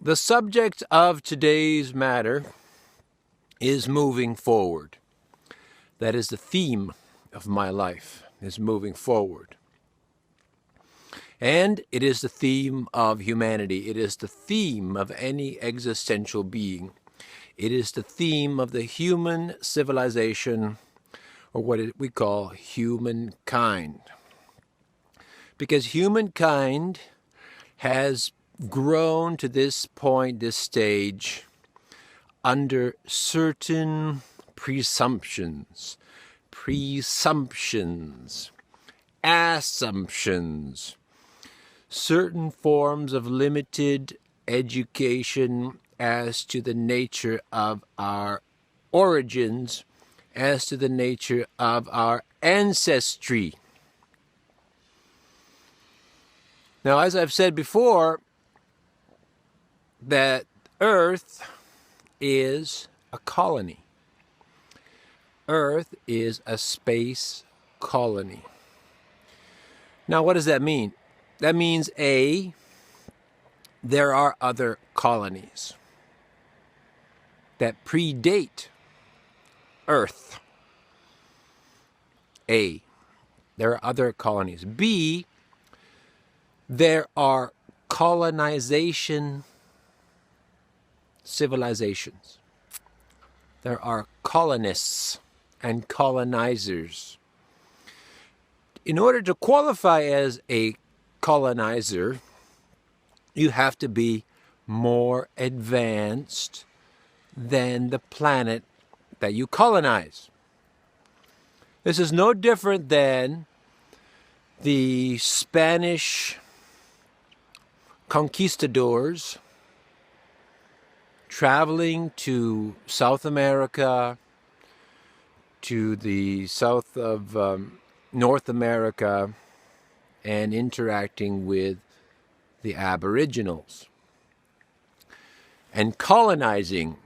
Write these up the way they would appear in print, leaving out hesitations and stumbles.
The subject of today's matter is moving forward. That is the theme of my life, is moving forward. And it is the theme of humanity. It is the theme of any existential being. It is the theme of the human civilization, or what we call humankind. Because humankind has grown to this point, this stage, under certain presumptions, assumptions, certain forms of limited education as to the nature of our origins, as to the nature of our ancestry. Now, as I've said before, that Earth is a colony. Earth is a space colony. Now, what does that mean? That means, A, there are other colonies that predate Earth. A, there are other colonies. B, there are colonization civilizations. There are colonists and colonizers. In order to qualify as a colonizer, you have to be more advanced than the planet that you colonize. This is no different than the Spanish conquistadors traveling to South America, to the south of North America, and interacting with the Aboriginals and colonizing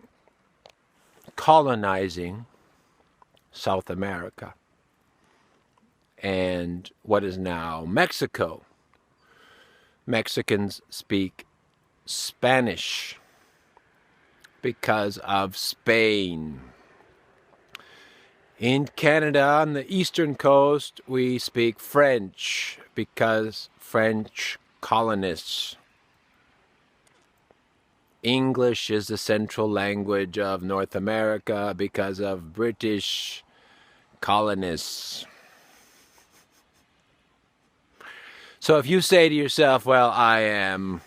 South America and what is now Mexico. Mexicans speak Spanish because of Spain. In Canada, on the eastern coast, we speak French because French colonists. English is the central language of North America because of British colonists. So if you say to yourself, well, I am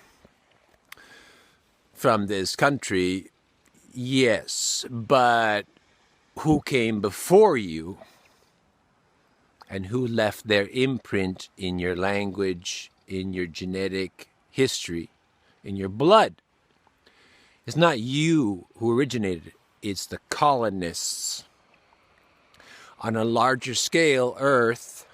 from this country, yes, but who came before you and who left their imprint in your language, in your genetic history, in your blood? It's not you who originated it, it's the colonists. On a larger scale, Earth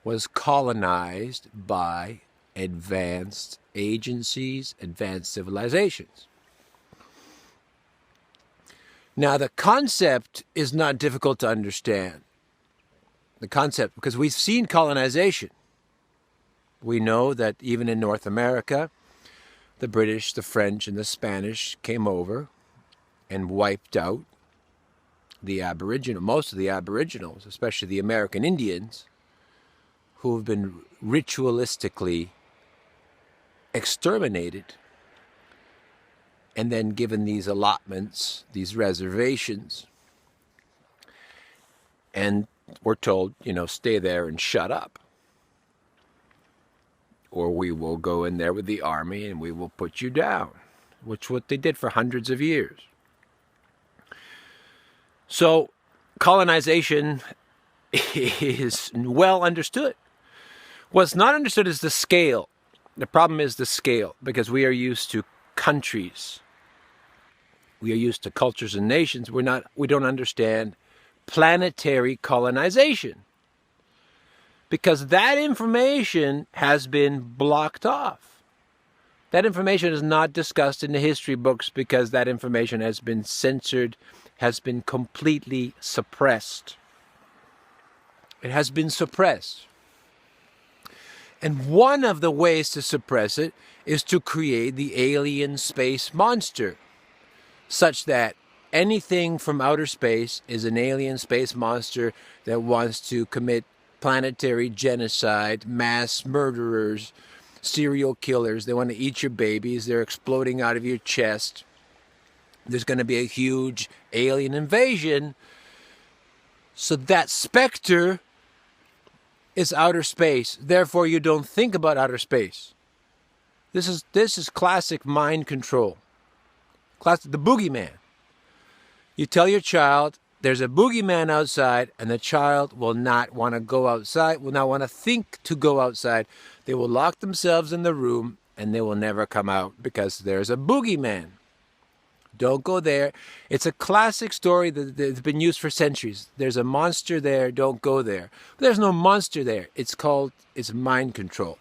was colonized by advanced agencies, advanced civilizations. Now, the concept is not difficult to understand. The concept, because we've seen colonization. We know that even in North America, the British, the French, and the Spanish came over and wiped out most of the Aboriginals, especially the American Indians, who have been ritualistically exterminated and then given these allotments, these reservations, and we're told, stay there and shut up, or we will go in there with the army and we will put you down, which is what they did for hundreds of years. So colonization is well understood. What's not understood is the scale. The problem is the scale, because we are used to countries. We are used to cultures and nations. We don't understand planetary colonization, because that information has been blocked off. That information is not discussed in the history books because that information has been censored, has been completely suppressed. It has been suppressed. And one of the ways to suppress it is to create the alien space monster, such that anything from outer space is an alien space monster that wants to commit planetary genocide, mass murderers, serial killers. They want to eat your babies. They're exploding out of your chest. There's going to be a huge alien invasion. So that specter is outer space. Therefore, you don't think about outer space. This is classic mind control. Classic, the boogeyman. You tell your child there's a boogeyman outside, and the child will not want to go outside, will not want to think to go outside. They will lock themselves in the room, and they will never come out because there's a boogeyman. Don't go there. It's a classic story that's been used for centuries. There's a monster there, don't go there. But there's no monster there. It's mind control.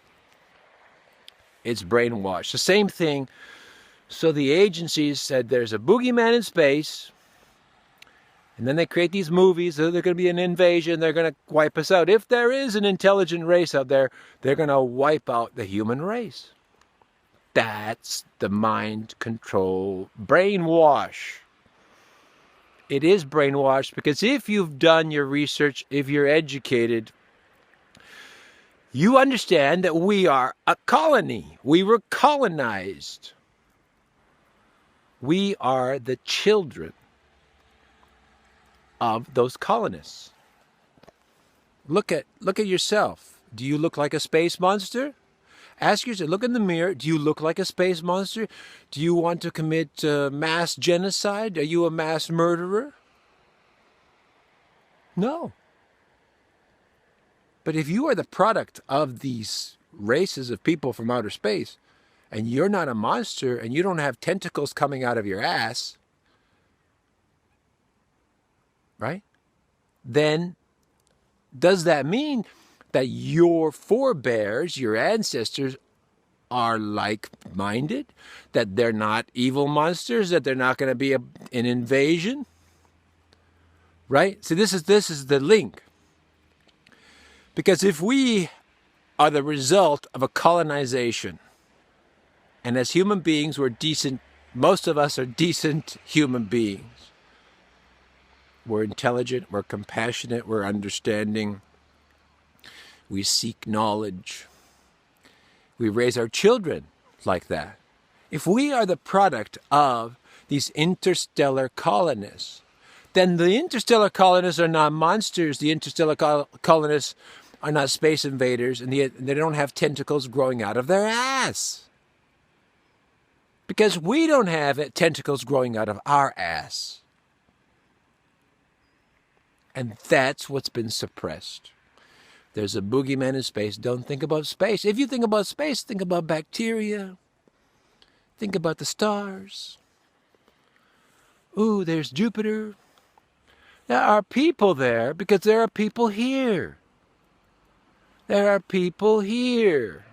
It's brainwash. The same thing. So the agencies said there's a boogeyman in space, and then they create these movies. So there's going to be an invasion. They're going to wipe us out. If there is an intelligent race out there, they're going to wipe out the human race. That's the mind control brainwash. It is brainwash because if you've done your research, if you're educated, you understand that we are a colony. We were colonized. We are the children of those colonists. Look at yourself. Do you look like a space monster? Ask yourself, look in the mirror, do you look like a space monster? Do you want to commit mass genocide? Are you a mass murderer? No. But if you are the product of these races of people from outer space, and you're not a monster, and you don't have tentacles coming out of your ass, right? Then does that mean that your forebears, your ancestors, are like-minded? That they're not evil monsters? That they're not going to be an invasion? Right? So this is the link. Because if we are the result of a colonization, and as human beings we're decent, most of us are decent human beings. We're intelligent, we're compassionate, we're understanding. We seek knowledge. We raise our children like that. If we are the product of these interstellar colonists, then the interstellar colonists are not monsters. The interstellar colonists are not space invaders, and they don't have tentacles growing out of their ass. Because we don't have tentacles growing out of our ass. And that's what's been suppressed. There's a boogeyman in space. Don't think about space. If you think about space, think about bacteria. Think about the stars. Ooh, there's Jupiter. There are people there because there are people here. There are people here.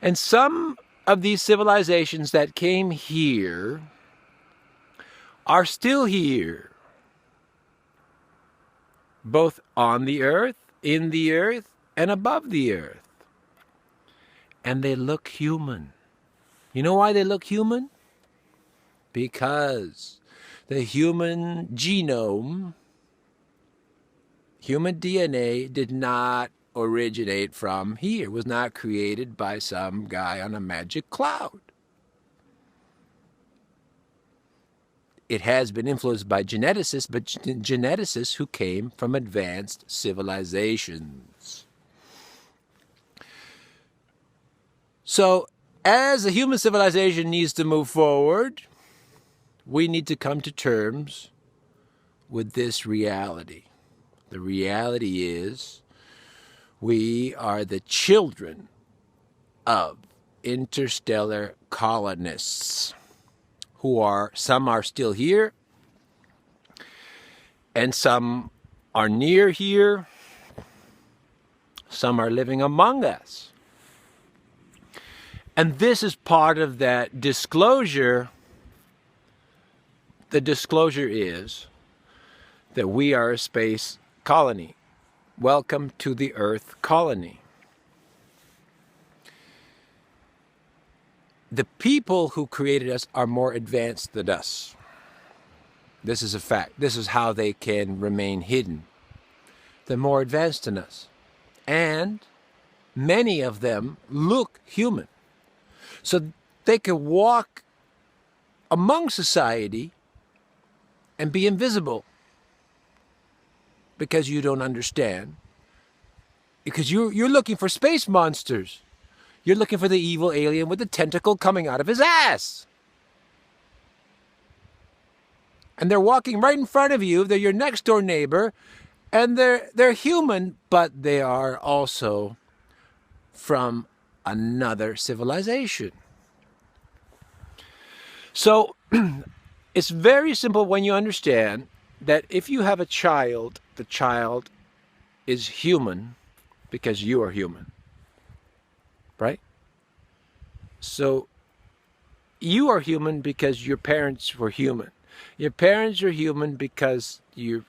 And some of these civilizations that came here are still here. Both on the earth, in the earth, and above the earth. And they look human. You know why they look human? Because the human genome, human DNA, did not originate from here, was not created by some guy on a magic cloud. It has been influenced by geneticists, but geneticists who came from advanced civilizations. So, as a human civilization needs to move forward, we need to come to terms with this reality. The reality is we are the children of interstellar colonists. Some are still here, and some are near here, some are living among us. And this is part of that disclosure. The disclosure is that we are a space colony. Welcome to the Earth colony. the people who created us are more advanced than us. This is a fact. This is how they can remain hidden. They're more advanced than us. And many of them look human. So they can walk among society and be invisible because you don't understand. Because you're looking for space monsters. You're looking for the evil alien with the tentacle coming out of his ass. And they're walking right in front of you. They're your next door neighbor. And they're human, but they are also from another civilization. So it's very simple when you understand that if you have a child, the child is human because you are human. Right? So you are human because your parents were human. Your parents are human because your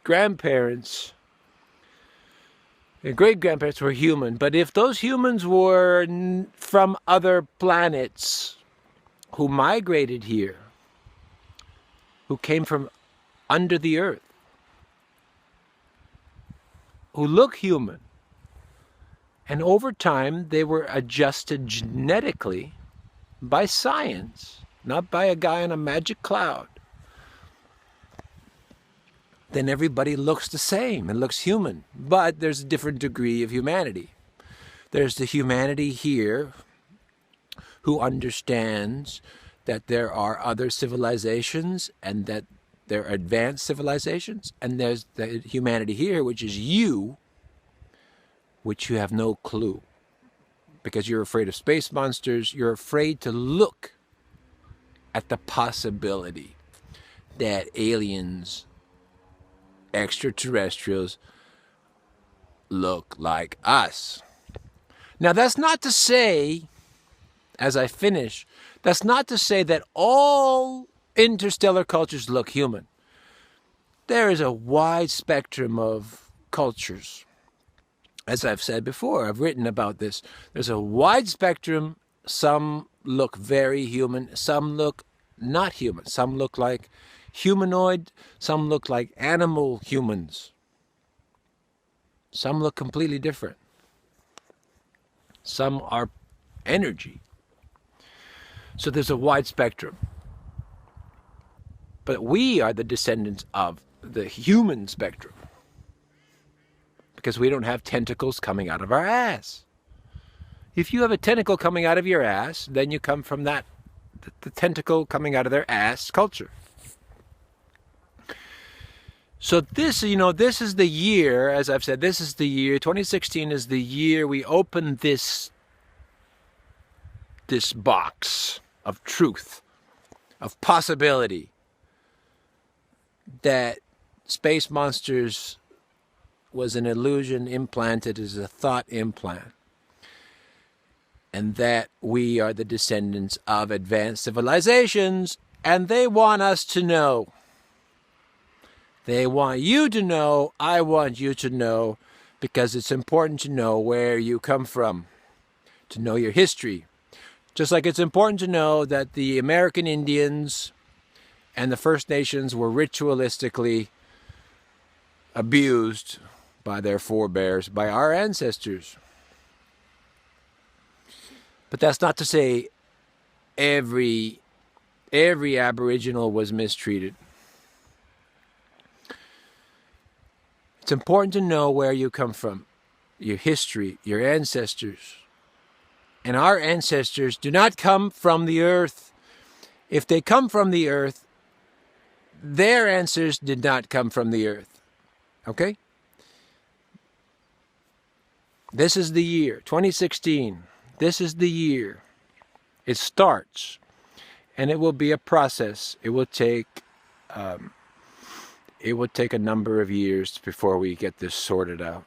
grandparents and great-grandparents were human. But if those humans were from other planets who migrated here, who came from under the earth, who look human, and over time they were adjusted genetically by science, not by a guy on a magic cloud, then everybody looks the same and looks human. But there's a different degree of humanity. There's the humanity here who understands that there are other civilizations and that they're advanced civilizations. And there's the humanity here, which is you, which you have no clue. Because you're afraid of space monsters. You're afraid to look at the possibility that aliens, extraterrestrials, look like us. Now that's not to say, as I finish, that's not to say that all interstellar cultures look human. There is a wide spectrum of cultures. As I've said before, I've written about this. There's a wide spectrum. Some look very human. Some look not human. Some look like humanoid. Some look like animal humans. Some look completely different. Some are energy. So there's a wide spectrum. But we are the descendants of the human spectrum. Because we don't have tentacles coming out of our ass. If you have a tentacle coming out of your ass, then you come from that, the tentacle coming out of their ass culture. So this, this is the year, as I've said, this is the year, 2016 is the year we open this box of truth, of possibility, that space monsters was an illusion implanted as a thought implant, and that we are the descendants of advanced civilizations, and they want us to know. They want you to know, I want you to know, because it's important to know where you come from, to know your history. Just like it's important to know that the American Indians and the First Nations were ritualistically abused by their forebears, by our ancestors. But that's not to say every Aboriginal was mistreated. It's important to know where you come from, your history, your ancestors. And our ancestors do not come from the earth. If they come from the earth, their ancestors did not come from the earth. Okay? This is the year, 2016. This is the year. It starts. And it will be a process. It will take a number of years before we get this sorted out.